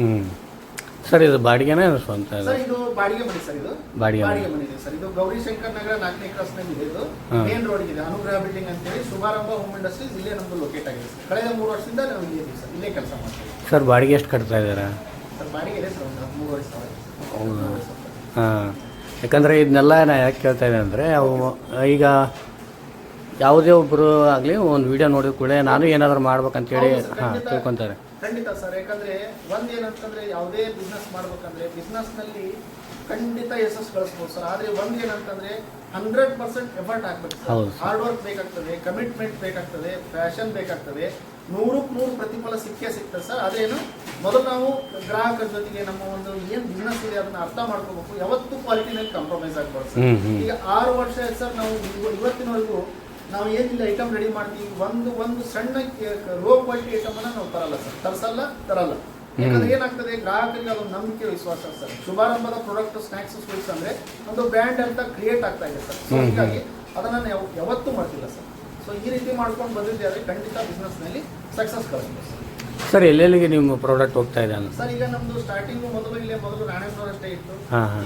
ಸರ್ ಇದು ಬಾಡಿಗೆನೇ ಸ್ವಂತ ಸರ್? ಇದು ಬಾಡಿಗೆ ಮನೆ ಸರ್. ಇದು ಬಾಡಿಗೆ ಮನೆ ಇದೆ ಸರ್. ಇದು ಗೌರಿಶಂಕರ್ ನಗರ 4ನೇ ಕ್ರಾಸ್ನಲ್ಲಿ ಇದೆ. ಇದು ಮೇನ್ ರೋಡ್ ಇದೆ, ಅನುಗ್ರಹ ಬಿಲ್ಡಿಂಗ್ ಅಂತೇಳಿ ಶುಭಾರಂಭ ಹೋಮ್ ಇಂಡಸ್ಟ್ರೀಸ್ ಇಲ್ಲೇ ನಮ್ದು ಲೊಕೇಟ್ ಆಗಿದೆ ಸರ್. ಕಳೆದ 3 ವರ್ಷದಿಂದ ನಾವು ಇಲ್ಲೇ ಇದ್ದೀವಿ ಸರ್, ಇಲ್ಲೇ ಕೆಲಸ ಮಾಡ್ತೀವಿ ಸರ್. ಬಾಡಿಗೆ ಎಷ್ಟು ಕಟ್ತಾ ಇದ್ದಾರೆ? ಸರ್ ಬಾಡಿಗೆ ಇದೆ ಸರ್ ಒಂದು 13,500. ಹಾಂ, ಯಾಕಂದರೆ ಇದನ್ನೆಲ್ಲ ನಾನು ಯಾಕೆ ಕೇಳ್ತಾ ಇದ್ದೆ ಅಂದರೆ ಅವು ಈಗ ಯಾವುದೇ ಒಬ್ಬರು ಆಗಲಿ ಒಂದು ವಿಡಿಯೋ ನೋಡಿದ ಕೂಡ ನಾನು ಏನಾದರೂ ಮಾಡ್ಬೇಕಂತೇಳಿ ತಿಳ್ಕೊತಾರೆ. ಖಂಡಿತ ಸರ್, ಯಾಕಂದ್ರೆ ಏನಂತಂದ್ರೆ ಯಾವುದೇ ಬಿಸ್ನೆಸ್ ಮಾಡ್ಬೇಕಂದ್ರೆ ಬಿಸ್ನೆಸ್ನಲ್ಲಿ ಖಂಡಿತ ಯಶಸ್ಸು ಗಳಿಸ್ಬೋದು ಸರ್. ಆದರೆ ಏನಂತಂದ್ರೆ 100% ಎಫರ್ಟ್ ಹಾಕ್ಬೇಕು. ಹಾರ್ಡ್ ವರ್ಕ್ ಬೇಕಾಗ್ತದೆ, ಕಮಿಟ್ಮೆಂಟ್ ಬೇಕಾಗ್ತದೆ, ಪ್ಯಾಷನ್ ಬೇಕಾಗ್ತದೆ, 100% ಪ್ರತಿಫಲ ಸಿಗ್ತದೆ ಸರ್. ಅದೇನು ಮೊದಲು ನಾವು ಗ್ರಾಹಕರ ಜೊತೆಗೆ ನಮ್ಮ ಒಂದು ಏನು ಬಿಸ್ನೆಸ್ ಇದೆ ಅದನ್ನ ಅರ್ಥ ಮಾಡ್ಕೋಬೇಕು. ಯಾವತ್ತೂ ಕ್ವಾಲಿಟಿನಲ್ಲಿ ಕಾಂಪ್ರಮೈಸ್ ಆಗ್ಬಾರ್ದು ಸರ್. ಈಗ 6 ವರ್ಷ ಆಯ್ತು ಸರ್, ನಾವು ಇವತ್ತಿನವರೆಗೂ ನಾವು ಏನಿಲ್ಲ ಐಟಮ್ ರೆಡಿ ಮಾಡ್ತೀವಿ, ಒಂದು ಸಣ್ಣ ಲೋ ಕ್ವಾಲಿಟಿ ಐಟಮ್ ಅನ್ನ ನಾವು ತರಲ್ಲ. ಯಾಕಂದ್ರೆ ಏನಾಗ್ತದೆ, ಗ್ರಾಹಕರಿಗೆ ಅದೊಂದು ನಂಬಿಕೆ ವಿಶ್ವಾಸ ಸರ್. ಶುಭಾರಂಭದ ಪ್ರಾಡಕ್ಟ್ ಸ್ನಾಕ್ಸ್ ಸ್ವೀಟ್ಸ್ ಅಂದ್ರೆ ಒಂದು ಬ್ರ್ಯಾಂಡ್ ಅಂತ ಕ್ರಿಯೇಟ್ ಆಗ್ತಾ ಇದೆ ಸರ್. ಸೊ ಹೀಗಾಗಿ ಅದನ್ನ ನಾವು ಯಾವತ್ತೂ ಮಾಡ್ತಿಲ್ಲ ಸರ್. ಸೊ ಈ ರೀತಿ ಮಾಡ್ಕೊಂಡು ಬಂದಿದ್ದೆ ಆದರೆ ಖಂಡಿತ ಬಿಸ್ನೆಸ್ ನಲ್ಲಿ ಸಕ್ಸಸ್ ಗಳಿಸ್ಬೋದು ಸರ್. ಸರ್ ಎಲ್ಲೆಲ್ಲಿಗೆ ನಿಮ್ಮ ಪ್ರಾಡಕ್ಟ್ ಹೋಗ್ತಾ ಇದೆ ಅಂತ? ಸರ್ ಈಗ ನಮ್ದು ಸ್ಟಾರ್ಟಿಂಗ್ ಮೊದಲು ರಾಣೇಶ್ವರ ಅಷ್ಟೇ ಇತ್ತು.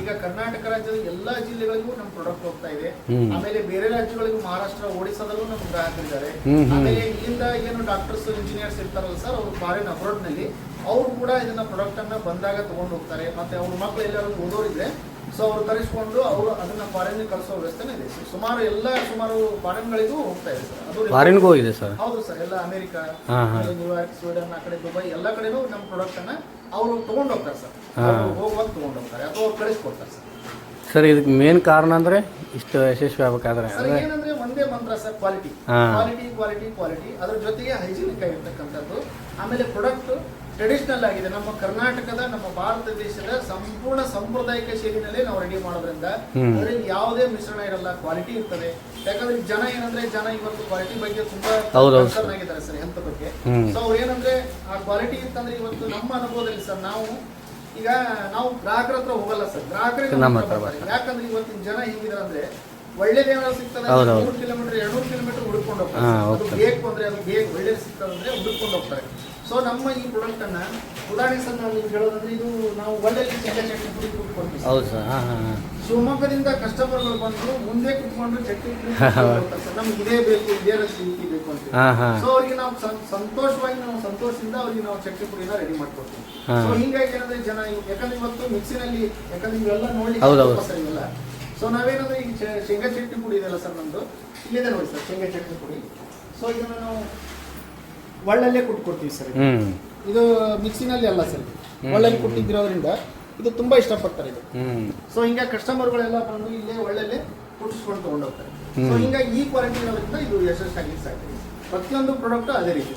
ಈಗ ಕರ್ನಾಟಕ ರಾಜ್ಯದ ಎಲ್ಲಾ ಜಿಲ್ಲೆಗಳಿಗೂ ನಮ್ಮ ಪ್ರಾಡಕ್ಟ್ ಹೋಗ್ತಾ ಇದೆ. ಆಮೇಲೆ ಬೇರೆ ರಾಜ್ಯಗಳಿಗೂ ಮಹಾರಾಷ್ಟ್ರ, ಒಡಿಸ್ಸಾದಲ್ಲೂ ನಮ್ಮ ಗ್ರಾಹಕರಿದ್ದಾರೆ. ಆಮೇಲೆ ಇಲ್ಲಿಂದ ಏನು ಡಾಕ್ಟರ್ಸ್, ಇಂಜಿನಿಯರ್ಸ್ ಇರ್ತಾರಲ್ಲ ಸರ್, ಅವರು ಫಾರಿನ್ ಅಬ್ರಾಡ್ ನಲ್ಲಿ ಅವರು ಕೂಡ ಇದನ್ನ ಪ್ರಾಡಕ್ಟ್ ಅನ್ನ ಬಂದಾಗ ತಗೊಂಡು ಹೋಗ್ತಾರೆ. ಮತ್ತೆ ಅವ್ರ ಮಕ್ಕಳು ಎಲ್ಲರೂ ಓದೋರಿದ್ರೆ ಸೊ ಅವ್ರು ತರಿಸ್ಕೊಂಡು ಅವರು ಅದನ್ನ ಫಾರಿನ್ ಕಳಿಸೋ ವ್ಯವಸ್ಥೆನೇ ಇದೆ. ಸುಮಾರು ಫಾರಿನ್ಗಳಿಗೂ ಹೋಗ್ತಾ ಇದೆ ಸರ್. ಅದು ಫಾರಿನ್ಗೂ ಇದೆ ಸರ್? ಹೌದು ಸರ್, ಎಲ್ಲ ಅಮೆರಿಕ, ನ್ಯೂಯಾರ್ಕ್, ಸ್ವೀಡನ್, ಆ ಕಡೆ ದುಬೈ ಎಲ್ಲ ಕಡೆನೂ ನಮ್ಮ ಪ್ರಾಡಕ್ಟ್ ಅನ್ನ ಅವರು ತಗೊಂಡು ಹೋಗ್ತಾರೆ ಸರ್. ಹೋಗುವಾಗ ತಗೊಂಡು ಹೋಗ್ತಾರೆ ಅಥವಾ ಅವ್ರು ಕಳಿಸ್ಕೊಡ್ತಾರೆ ಸರ್. ಸರ್ ಇದಕ್ಕೆ ಮೇನ್ ಕಾರಣ ಅಂದ್ರೆ ಇಷ್ಟು ಯಶಸ್ವಿ ಆಗ್ಬೇಕಾದ್ರೆ ಏನಂದ್ರೆ ಒಂದೇ ಮಂತ್ರ ಸರ್, ಕ್ವಾಲಿಟಿ. ಅದ್ರ ಜೊತೆಗೆ ಹೈಜಿನಿಕ್ ಆಗಿರ್ತಕ್ಕಂಥದ್ದು. ಆಮೇಲೆ ಪ್ರಾಡಕ್ಟ್ ಟ್ರೆಡಿಷನಲ್ ಆಗಿದೆ. ನಮ್ಮ ಕರ್ನಾಟಕದ, ನಮ್ಮ ಭಾರತ ದೇಶದ ಸಂಪೂರ್ಣ ಸಾಂಪ್ರದಾಯಿಕ ಶೈಲಿನಲ್ಲೇ ನಾವು ರೆಡಿ ಮಾಡೋದ್ರಿಂದ ಅದರಲ್ಲಿ ಯಾವುದೇ ಮಿಶ್ರಣ ಇರಲ್ಲ, ಕ್ವಾಲಿಟಿ ಇರ್ತದೆ. ಯಾಕಂದ್ರೆ ಜನ ಇವತ್ತು ಕ್ವಾಲಿಟಿ ಬಗ್ಗೆ ತುಂಬಾ ಕನ್ಸರ್ನ್ ಆಗಿದ್ದಾರೆ ಸರ್, ಹೆಲ್ತ್ ಬಗ್ಗೆ. ಸೊ ಅವ್ರು ಏನಂದ್ರೆ ಆ ಕ್ವಾಲಿಟಿ ಇತ್ತಂದ್ರೆ ಇವತ್ತು ನಮ್ಮ ಅನುಭವದಲ್ಲಿ ಸರ್ ನಾವು ಗ್ರಾಹಕರ ಹತ್ರ ಹೋಗಲ್ಲ ಸರ್, ಗ್ರಾಹಕರಿಗೆ ಯಾಕಂದ್ರೆ ಇವತ್ತಿನ ಜನ ಹೆಂಗಿದಾರೆ ಅಂದ್ರೆ ಒಳ್ಳೇದೇನಾದ್ರು ಸಿಗ್ತದೆ 100 ಕಿಲೋಮೀಟರ್ 200 ಕಿಲೋಮೀಟರ್ ಹುಡುಕೊಂಡು ಹೋಗ್ತಾರೆ. ಅದು ಬೇಕು ಅಂದ್ರೆ ಅದು ಒಳ್ಳೇದು ಸಿಗ್ತದೆ ಅಂದ್ರೆ ಹುಡುಕೊಂಡು ಹೋಗ್ತಾರೆ. ಸೊ ನಮ್ಮ ಈ ಪ್ರಾಡಕ್ಟ್ ಅನ್ನ ಉದಾಹರಣೆ ಸರ್ ನಾವು ಹೇಳೋದಂದ್ರೆ ಇದು ನಾವು ಒಳ್ಳೆಯಲ್ಲಿ ಶೇಂಗಾ ಚಟ್ನಿ ಪುಡಿ ಕೊಡ್ತೀವಿ. ಶಿವಮೊಗ್ಗದಿಂದ ಕಸ್ಟಮರ್ಗಳು ಬಂದು ಮುಂದೆ ಕುತ್ಕೊಂಡು ಚಟ್ನಿ ಪುಡಿ ಸರ್, ನಮ್ಗೆ ಇದೇ ಬೇಕು, ಇದೇ ರೀತಿ ಬೇಕು ಅಂತ. ಸೊ ಅವ್ರಿಗೆ ನಾವು ಸಂತೋಷದಿಂದ ಅವ್ರಿಗೆ ನಾವು ಚಟ್ನಿ ಪುಡಿನ ರೆಡಿ ಮಾಡ್ಕೊಡ್ತೀವಿ. ಸೊ ಹಿಂಗಾಗಿ ಏನಂದ್ರೆ ಜನ ಯಾಕಂದ್ರೆ ಇವತ್ತು ಮಿಕ್ಸಿನಲ್ಲಿ ಯಾಕಂದ್ರೆ ಇವೆಲ್ಲ ನೋಡಿ ಸರ್ ಇವೆಲ್ಲ. ಸೊ ನಾವೇನಂದ್ರೆ ಈಗ ಶೇಂಗಾ ಚಟ್ನಿ ಪುಡಿ ಇದೆಯಲ್ಲ ಸರ್, ನಮ್ದು ಇಲ್ಲಿದೆ ನೋಡಿ ಸರ್ ಶೇಂಗಾ ಚಟ್ನಿ ಪುಡಿ. ಸೊ ಇದನ್ನ ನಾವು ಒಳ್ಳಲ್ಲೇ ಕೊಡ್ತೀವಿ ಸರ್. ಇದು ಮಿಕ್ಸಿನಲ್ಲಿ ಅಲ್ಲ ಸರ್, ಒಳ್ಳಲ್ಲಿ ಕೊಟ್ಟಿದ್ದಿರೋದ್ರಿಂದ ಇದು ತುಂಬಾ ಇಷ್ಟಪಡ್ತಾರೆ ಇದು. ಸೊ ಹಿಂಗಾಗಿ ಕಸ್ಟಮರ್ಗಳೆಲ್ಲ ಬಂದು ಇಲ್ಲೇ ಒಳ್ಳಲ್ಲೇ ಕುಟ್ಟಿಸ್ಕೊಂಡು ತಗೊಂಡೋಗ್ತಾರೆ. ಸೊ ಹಿಂಗಾಗಿ ಈ ಕ್ವಾಲಿಟಿ ಇರೋದ್ರಿಂದ ಇದು ಯಶಸ್ಸಾಗಿ ಸಾಧ್ಯ. ಪ್ರತಿಯೊಂದು ಪ್ರಾಡಕ್ಟ್ ಅದೇ ರೀತಿ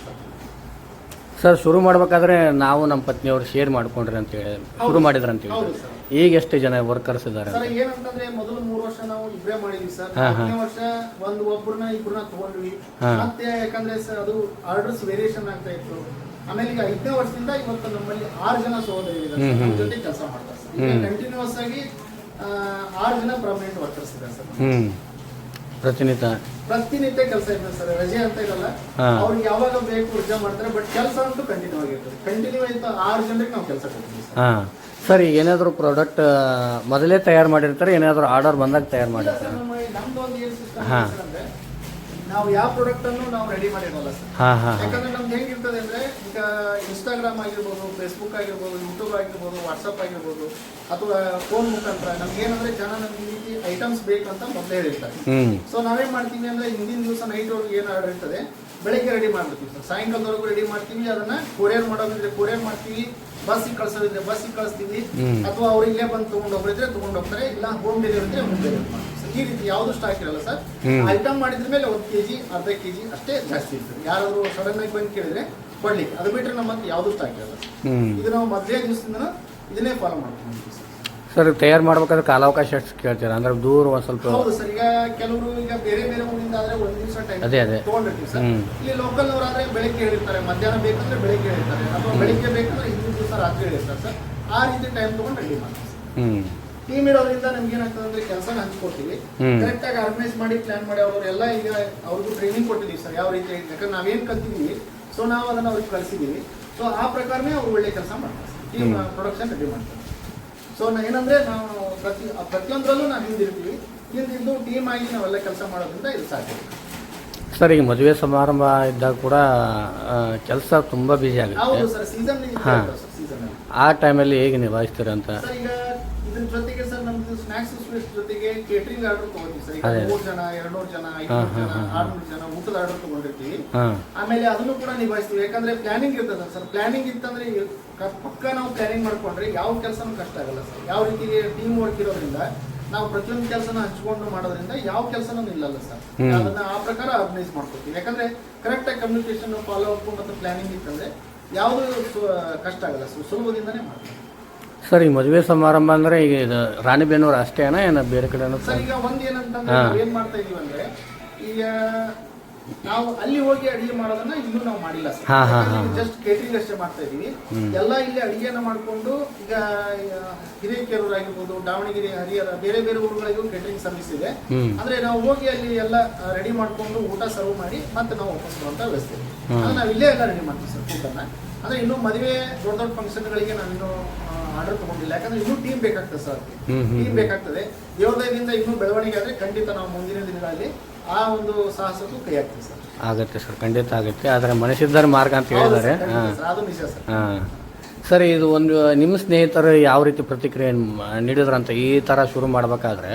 ಸರ್. ಶುರು ಮಾಡ್ಬೇಕಾದ್ರೆ ನಾವು ನಮ್ಮ ಪತ್ನಿಯವರು ಶೇರ್ ಮಾಡ್ಕೊಂಡ್ರಿ ಅಂತ ಹೇಳಿ ಶುರು ಮಾಡಿದ್ರ ಅಂತ ಹೇಳಿ, ಈಗ ಎಷ್ಟು ಜನ ವರ್ಕರ್ಸ್ ಇದ್ದಾರೆ ಸರ್? ಏನಂತಂದ್ರೆ ಮೊದಲು 3 ವರ್ಷ ನಾವು ಇಬ್ಬರೇ ಮಾಡಿದ್ವಿ ಸರ್. 4ನೇ ವರ್ಷ ಇಬ್ಬರನ್ನ ತಗೊಂಡ್ವಿ. ಮತ್ತೆ ಯಾಕಂದ್ರೆ ಸರ್ ಅದು ಆರ್ಡರ್ಸ್ ವೇರಿಯೇಷನ್ ಆಗ್ತಾ ಇತ್ತು. ಆಮೇಲೆ ಈಗ 5ನೇ ವರ್ಷದಿಂದ ಇವತ್ತು ನಮ್ಮಲ್ಲಿ 6 ಜನ ಸಹೋದರಿದ್ದಾರೆ ನಮ್ಮ ಜೊತೆ ಕೆಲಸ ಮಾಡ್ತಾರೆ ಸರ್. ಈಗ ಕಂಟಿನ್ಯೂಸ್ ಆಗಿ 6 ಜನ ಪರ್ಮನೆಂಟ್ ವರ್ಕರ್ಸ್ ಇದ್ದಾರೆ ಸರ್. ಪ್ರತಿನಿತ್ಯ ಕೆಲಸ ಇದೆ ಸರ್, ರಜೆ ಅಂತ ಇರಲ್ಲ. ಅವ್ರಿಗೆ ಯಾವಾಗ ಬೇಕು ರಜೆ ಮಾಡ್ತಾರೆ, ಬಟ್ ಕೆಲಸ ಅಂತೂ ಕಂಟಿನ್ಯೂ ಆಗಿರ್ತದೆ. ಕಂಟಿನ್ಯೂ ಆಯ್ತು 6 ಜನರಿಗೆ ನಾವು ಕೆಲಸ ಕೊಡ್ತೀವಿ ಸರ್. ಈಗ ಏನಾದರೂ ಪ್ರಾಡಕ್ಟ್ ಮೊದಲೇ ತಯಾರು ಮಾಡಿರ್ತಾರೆ, ಏನಾದರೂ ಆರ್ಡರ್ ಬಂದಾಗ ತಯಾರು ಮಾಡಿರ್ತಾರೆ? ನಮ್ದು ಒಂದು ಏನು ಸಿಸ್ಟಮ್ ಅಂದ್ರೆ ನಾವು ಯಾವ ಪ್ರಾಡಕ್ಟ್ ಅನ್ನು ನಾವು ರೆಡಿ ಮಾಡಿರಲ್ಲ ಸರ್. ಯಾಕಂದ್ರೆ ನಮ್ದು ಹೆಂಗಿರ್ತದೆ ಅಂದ್ರೆ ಈಗ ಇನ್ಸ್ಟಾಗ್ರಾಮ್ ಆಗಿರ್ಬೋದು, ಫೇಸ್ಬುಕ್ ಆಗಿರ್ಬೋದು, ಯೂಟ್ಯೂಬ್ ಆಗಿರ್ಬೋದು, ವಾಟ್ಸಪ್ ಆಗಿರ್ಬೋದು, ಅಥವಾ ಫೋನ್ ಮುಖಾಂತರ ನಮ್ಗೆ ಏನಂದ್ರೆ ಜನ ನಮ್ಗೆ ಈ ರೀತಿ ಐಟಮ್ಸ್ ಬೇಕಂತ ಮೊದಲೇ ಹೇಳಿರ್ತಾರೆ. ಸೊ ನಾವೇನ್ ಮಾಡ್ತೀವಿ ಅಂದ್ರೆ ಹಿಂದಿನ ದಿವಸ ನೈಟ್ ಅವ್ರಿಗೆ ಏನು ಆರ್ಡರ್ ಇರ್ತದೆ ಬೆಳಗ್ಗೆ ರೆಡಿ ಮಾಡ್ಬಿಡ್ತೀವಿ ಸರ್. ಸಾಯಂಕಾಲದವರೆಗೂ ರೆಡಿ ಮಾಡ್ತೀವಿ. ಅದನ್ನ ಕೊರಿಯರ್ ಮಾಡೋದಿದ್ರೆ ಕೊರಿಯರ್ ಮಾಡ್ತೀವಿ, ಬಸ್ಸಿಗೆ ಕಳ್ಸೋದಿದ್ರೆ ಬಸ್ಸಿಗೆ ಕಳಿಸ್ತೀವಿ, ಅಥವಾ ಅವ್ರು ಇಲ್ಲೇ ಬಂದು ತಗೊಂಡು ಹೋಗ್ರಿದ್ರೆ ತಗೊಂಡು ಹೋಗ್ತಾರೆ, ಇಲ್ಲ ಹೋಮ್ ಡೆಲಿವರಿ ಇದ್ರೆ ಹೋಮ್ ಡೆಲಿವರಿ ಮಾಡ್ತೀವಿ. ಈ ರೀತಿ ಯಾವ್ದು ಸ್ಟಾಕ್ ಇರಲ್ಲ ಸರ್. ಐಟಮ್ ಮಾಡಿದ್ರ ಮೇಲೆ 1 kg ಅರ್ಧ kg ಅಷ್ಟೇ ಜಾಸ್ತಿ ಇರ್ತದೆ. ಯಾರಾದ್ರು ಸಡನ್ ಆಗಿ ಬಂದು ಕೇಳಿದ್ರೆ ಕೊಡ್ಲಿಕ್ಕೆ, ಅದು ಬಿಟ್ಟರೆ ನಮ್ಮ ಯಾವ್ದು ಸ್ಟಾಕ್ ಇರಲ್ಲ ಸರ್. ಇದು ನಾವು ಮೊದಲೇ ದಿವಸದಿಂದ ಇದನ್ನೇ ಫಾಲೋ ಮಾಡ್ತೀವಿ ಸರ್. ತಯಾರು ಮಾಡ್ಬೇಕಾದ್ರೆ ಕಾಲಾವಕಾಶ ಎಷ್ಟು ಕೇಳ್ತೀರಾ? ಅಂದ್ರೆ ದೂರ ಒಂದ್ ಸ್ವಲ್ಪ? ಹೌದು ಸರ್. ಈಗ ಕೆಲವರು ಈಗ ಬೇರೆ ಊರಿಂದ ಆದ್ರೆ 1 ದಿವಸ ಟೈಮ್ ತಗೊಂಡಿರ್ತೀವಿ ಸರ್. ಇಲ್ಲಿ ಲೋಕಲ್ ನವರಾದ್ರೆ ಬೆಳಿಗ್ಗೆ ಹೇಳಿರ್ತಾರೆ, ಮಧ್ಯಾಹ್ನ ಬೇಕಂದ್ರೆ ಬೆಳಿಗ್ಗೆ ಹೇಳಿರ್ತಾರೆ, ಅಥವಾ ಬೆಳಿಗ್ಗೆ ಬೇಕಂದ್ರೆ ಹಿಂದಿನ ದಿವಸ ರಾತ್ರಿ ಹೇಳಿರ್ತಾರೆ ಸರ್. ಆ ರೀತಿ ಟೈಮ್ ತಗೊಂಡು ರೆಡಿ ಮಾಡ್ತೀವಿ. ಟೀಮ್ ಇರೋದ್ರಿಂದ ನಮ್ಗೆ ಏನಾಗ್ತದೆ ಅಂದ್ರೆ ಕೆಲಸನ ಹಂಚ್ಕೊಡ್ತೀವಿ, ಕರೆಕ್ಟ್ ಆಗಿ ಆರ್ಗನೈಸ್ ಮಾಡಿ ಪ್ಲಾನ್ ಮಾಡಿ ಅವರೆಲ್ಲ ಈಗ ಅವ್ರಿಗೂ ಟ್ರೈನಿಂಗ್ ಕೊಟ್ಟಿದ್ದೀವಿ ಸರ್. ಯಾವ ರೀತಿ ಯಾಕಂದ್ರೆ ನಾವೇನ್ ಕಲ್ತಿದೀವಿ ಸೊ ನಾವು ಅದನ್ನ ಅವ್ರಿಗೆ ಕಲಿಸಿದೀವಿ. ಸೊ ಆ ಪ್ರಕಾರನೇ ಅವ್ರು ಒಳ್ಳೆ ಕೆಲಸ ಮಾಡ್ತಾರೆ ಸರ್. ಟೀಮ್ ಪ್ರೊಡಕ್ಷನ್ ರೆಡಿ ಮಾಡ್ತಾರೆ. ಸೊ ಏನಂದ್ರೆ ನಾವು ಪ್ರತಿಯೊಂದರಲ್ಲೂ ನಾವು ಹಿಂದಿರ್ತೀವಿ. ಹಿಂದಿದ್ದು ಟೀಮ್ ಆಗಿ ನಾವೆಲ್ಲ ಕೆಲಸ ಮಾಡೋದ್ರಿಂದ ಇದು ಸಾಧ್ಯ. ಸರ್ ಈಗ ಮದುವೆ ಸಮಾರಂಭ ಇದ್ದಾಗ ಕೂಡ ಕೆಲಸ ತುಂಬಾ ಬಿಜಿ ಆಗುತ್ತೆ. ಹೌದು ಸರ್, ಸೀಸನ್ ಆ ಟೈಮಲ್ಲಿ ಹೇಗೆ ನಿಭಾಯಿಸ್ತೀರ ಅಂತ? ಸರ್ ಈಗ ಇದ್ರ ಜೊತೆಗೆ ಸರ್ ನಮ್ದು ಸ್ನಾಕ್ಸ್ ಸ್ವೀಟ್ಸ್ ಜೊತೆಗೆ ಕೇಟರಿಂಗ್ ಆರ್ಡರ್ ತಗೋತೀವಿ ಸರ್. ಈಗ 3 ಜನ 200 ಜನ 500 ಜನ 600 ಜನ ಊಟದ ಆರ್ಡರ್ ತಗೊಂಡಿರ್ತೀವಿ. ಆಮೇಲೆ ಅದನ್ನು ಕೂಡ ನಿಭಾಯಿಸ್ತೀವಿ. ಯಾಕಂದ್ರೆ ಪ್ಲಾನಿಂಗ್ ಇರ್ತದೆ ಸರ್. ಪ್ಲಾನಿಂಗ್ ಇತ್ತಂದ್ರೆ ಪಕ್ಕ ನಾವು ಪ್ಲಾನಿಂಗ್ ಮಾಡ್ಕೊಂಡ್ರೆ ಯಾವ ಕೆಲಸನೂ ಕಷ್ಟ ಆಗಲ್ಲ ಸರ್. ಯಾವ ರೀತಿಗೆ ಟೀಮ್ ವರ್ಕ್ ಇರೋದ್ರಿಂದ ನಾವು ಪ್ರತಿಯೊಂದು ಕೆಲಸನ ಹಂಚ್ಕೊಂಡು ಮಾಡೋದ್ರಿಂದ ಯಾವ ಕೆಲಸನೂ ನಿಲ್ಲಲ್ಲ ಸರ್. ಅದನ್ನ ಆ ಪ್ರಕಾರ ಆರ್ಗನೈಸ್ ಮಾಡ್ಕೊತೀವಿ. ಯಾಕಂದ್ರೆ ಕರೆಕ್ಟ್ ಆಗಿ ಕಮ್ಯುನಿಕೇಶನ್ ಫಾಲೋ ಅಪ್ ಮತ್ತು ಪ್ಲಾನಿಂಗ್ ಇತ್ತಂದ್ರೆ ಯಾವುದು ಕಷ್ಟ ಆಗಲ್ಲ ಸರ್. ಸುಲಭದಿಂದನೇ ಮಾಡ್ತೀವಿ ಸರ್. ಈ ಮದುವೆ ಸಮಾರಂಭ ಅಂದ್ರೆ ಈಗ ಇದು ರಾಣಿಬೆನ್ನೂರು ಅಷ್ಟೇನಾ ಏನ ಬೇರೆ ಕಡೆನೂ? ಸರ್ ಈಗ ಒಂದೇನಂತಂದ್ರೆ ಏನ್ ಮಾಡ್ತಾ ಇದೀವಿ ಅಂದ್ರೆ ಈಗ ನಾವು ಅಲ್ಲಿ ಹೋಗಿ ಅಡಿಗೆ ಮಾಡೋದನ್ನ ಇನ್ನೂ ನಾವು ಮಾಡಿಲ್ಲ ಸರ್. ಜಸ್ಟ್ ಕೇಟರಿಂಗ್ ಅಷ್ಟೇ ಮಾಡ್ತಾ ಇದೀವಿ. ಎಲ್ಲ ಇಲ್ಲಿ ಅಡಿಗೆನ ಮಾಡ್ಕೊಂಡು ಈಗ ಹಿರೇಕೆರೂರು ಆಗಿರ್ಬೋದು, ದಾವಣಗೆರೆ, ಹರಿಹರ, ಬೇರೆ ಬೇರೆ ಊರುಗಳಿಗೂ ಕೇಟರಿಂಗ್ ಸರ್ವಿಸ್ ಇದೆ. ಅಂದ್ರೆ ನಾವು ಹೋಗಿ ಅಲ್ಲಿ ಎಲ್ಲ ರೆಡಿ ಮಾಡ್ಕೊಂಡು ಊಟ ಸರ್ವ್ ಮಾಡಿ ಮತ್ತೆ ನಾವು ವಾಪಸ್ ಬರುವಂತ ವ್ಯವಸ್ಥೆ. ನಾವು ಇಲ್ಲೇ ಎಲ್ಲ ರೆಡಿ ಮಾಡ್ತೀವಿ ಸರ್ ಊಟನ. ಅಂದ್ರೆ ಇನ್ನೂ ಮದುವೆ ದೊಡ್ಡ ದೊಡ್ಡ ಫಂಕ್ಷನ್ಗಳಿಗೆ ನಾವಿನ್ನೂ ಆರ್ಡರ್ ತಗೊಂಡಿಲ್ಲ. ಯಾಕಂದ್ರೆ ಇನ್ನೂ ಟೀಮ್ ಬೇಕಾಗ್ತದೆ ಸರ್. ಟೀಮ್ ಬೇಕಾಗ್ತದೆ. ದೇವಾಲಯದಿಂದ ಇನ್ನೂ ಬೆಳವಣಿಗೆ ಆದ್ರೆ ಖಂಡಿತ ನಾವು ಮುಂದಿನ ದಿನಗಳಲ್ಲಿ ಆ ಒಂದು ಸಾಹಸಕ್ಕೂ ಕೈ ಹಾಕ್ತೀವಿ ಸರ್. ಆಗುತ್ತೆ ಸರ್, ಖಂಡಿತ ಆಗುತ್ತೆ. ಆದರೆ ಮನಸ್ಸಿದ್ದಾರೆ ಮಾರ್ಗ ಅಂತ ಹೇಳಿದ್ದಾರೆ. ಅದು ನಿಜ ಸರ್. ಸರ್, ಇದು ಒಂದು ನಿಮ್ಮ ಸ್ನೇಹಿತರು ಯಾವ ರೀತಿ ಪ್ರತಿಕ್ರಿಯೆ ನೀಡಿದ್ರಂತ ಈ ಥರ ಶುರು ಮಾಡಬೇಕಾದ್ರೆ?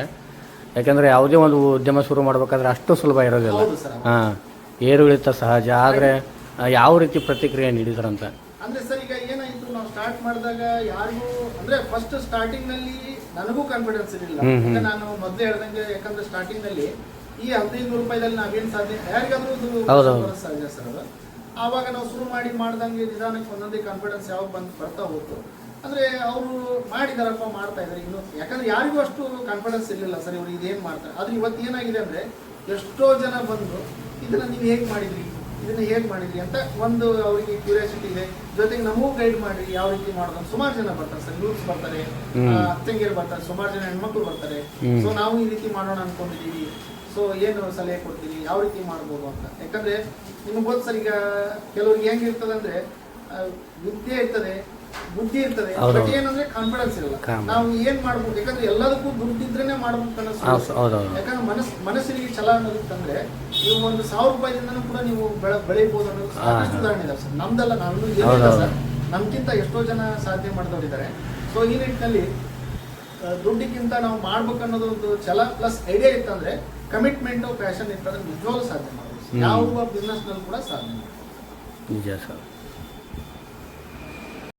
ಯಾಕಂದರೆ ಯಾವುದೇ ಒಂದು ಉದ್ಯಮ ಶುರು ಮಾಡಬೇಕಾದ್ರೆ ಅಷ್ಟು ಸುಲಭ ಇರೋದಿಲ್ಲ. ಏರಿಳಿತ ಸಹಜ. ಆದರೆ ಯಾವ ರೀತಿ ಪ್ರತಿಕ್ರಿಯೆ ನೀಡಿದ್ರಂತ? ಅಂದ್ರೆ ಸರ್ ಈಗ ಏನಾಯ್ತು, ನಾವು ಸ್ಟಾರ್ಟ್ ಮಾಡಿದಾಗ ಯಾರಿಗೂ ಅಂದ್ರೆ ಫಸ್ಟ್ ಸ್ಟಾರ್ಟಿಂಗ್ ನಲ್ಲಿ ನನಗೂ ಕಾನ್ಫಿಡೆನ್ಸ್ ಇರಲಿಲ್ಲ. ಈಗ ನಾನು ಮೊದಲೇ ಹೇಳ್ದಂಗೆ, ಯಾಕಂದ್ರೆ ಸ್ಟಾರ್ಟಿಂಗ್ ನಲ್ಲಿ ಈ 1500 ರೂಪಾಯಿದಲ್ಲಿ ನಾವೇನು ಸಾಧ್ಯ, ಯಾರಿಗಾದ್ರೂ ಸಾಧ್ಯ ಸರ್ ಅದು. ಆವಾಗ ನಾವು ಶುರು ಮಾಡ್ದಂಗೆ ನಿಧಾನಕ್ಕೆ ಒಂದೊಂದೇ ಕಾನ್ಫಿಡೆನ್ಸ್ ಯಾವಾಗ ಬರ್ತಾ ಹೋಗ್ತು. ಅಂದ್ರೆ ಅವರು ಮಾಡಿದಾರಪ್ಪ, ಮಾಡ್ತಾ ಇದ್ದಾರೆ ಇನ್ನು. ಯಾಕಂದ್ರೆ ಯಾರಿಗೂ ಅಷ್ಟು ಕಾನ್ಫಿಡೆನ್ಸ್ ಇರಲಿಲ್ಲ ಸರ್ ಇವ್ರು ಇದೇನು ಮಾಡ್ತಾರೆ. ಆದ್ರೆ ಇವತ್ತು ಏನಾಗಿದೆ ಅಂದ್ರೆ ಎಷ್ಟೋ ಜನ ಬಂದು ಇದನ್ನ ನೀವು ಹೇಗೆ ಮಾಡಿದ್ರಿ, ಇದನ್ನ ಹೇಗೆ ಮಾಡಿದ್ರಿ ಅಂತ ಒಂದು ಅವರಿಗೆ ಕ್ಯೂರಿಯಾಸಿಟಿ ಇದೆ. ಜೊತೆಗೆ ನಮಗೂ ಗೈಡ್ ಮಾಡಿ ಯಾವ ರೀತಿ ಮಾಡೋದು. ಸುಮಾರು ಜನ ಬರ್ತಾರೆ ಸರ್, ಯೂತ್ಸ್ ಬರ್ತಾರೆ, ಅತ್ತಂಗಿಯರು ಬರ್ತಾರೆ, ಸುಮಾರು ಜನ ಹೆಣ್ಮಕ್ಳು ಬರ್ತಾರೆ. ಸೊ ನಾವು ಈ ರೀತಿ ಮಾಡೋಣ ಅನ್ಕೊಂಡಿದೀವಿ, ಸೊ ಏನು ಸಲಹೆ ಕೊಡ್ತೀವಿ, ಯಾವ ರೀತಿ ಮಾಡ್ಬೋದು ಅಂತ. ಯಾಕಂದ್ರೆ ನಿಮ್ಗೆ ಗೊತ್ತು ಸರ್, ಈಗ ಕೆಲವ್ರಿಗೆ ಹೆಂಗಿರ್ತದೆ ಅಂದ್ರೆ ವಿದ್ಯೆ ಇರ್ತದೆ, ಬುದ್ಧಿ ಇರ್ತದೆ, ಬಟ್ ಏನಂದ್ರೆ ಕಾನ್ಫಿಡೆನ್ಸ್ ಇರಲ್ಲ. ನಾವು ಏನ್ ಮಾಡ್ಬೇಕು, ಯಾಕಂದ್ರೆ ಎಲ್ಲದಕ್ಕೂ ದುಡ್ಡಿದ್ರೇನೆ ಮಾಡ್ಬೇಕು ಅನ್ನೋ. ಯಾಕಂದ್ರೆ ಮನಸ್ಸಿಗೆ ಛಲ ಅನ್ನೋದಿತ್ತಂದ್ರೆ ನೀವು ಒಂದು 1000 ರೂಪಾಯಿದಿಂದನೂ ಕೂಡ ನೀವು ಬೆಳೆಯಬಹುದು ಅನ್ನೋದು ಸಾಕಷ್ಟು ಉದಾಹರಣೆ ಇದೆ ಸರ್. ನಮ್ದಲ್ಲ, ನಾವು ಏನಿಲ್ಲ ಸರ್, ನಮ್ಗಿಂತ ಎಷ್ಟೋ ಜನ ಸಾಧನೆ ಮಾಡಿದವರಿದ್ದಾರೆ. ಸೊ ಈ ನಿಟ್ಟಿನಲ್ಲಿ ದುಡ್ಡಿಗಿಂತ ನಾವು ಮಾಡ್ಬೇಕು ಅನ್ನೋದು ಒಂದು ಛಲ ಪ್ಲಸ್ ಐಡಿಯಾ ಇತ್ತಂದ್ರೆ, ಕಮಿಟ್ಮೆಂಟ್ ಪ್ಯಾಷನ್ ಇತ್ತಂದ್ರೆ ನಿಜವಾಗ್ಲೂ ಸಾಧನೆ ಮಾಡ್ಬೋದು. ಯಾವ ಬಿಸ್ನೆಸ್ ನಲ್ಲಿ ಕೂಡ ಸಾಧನೆ ಮಾಡ್ಬೋದು. ನಿಜ ಸರ್.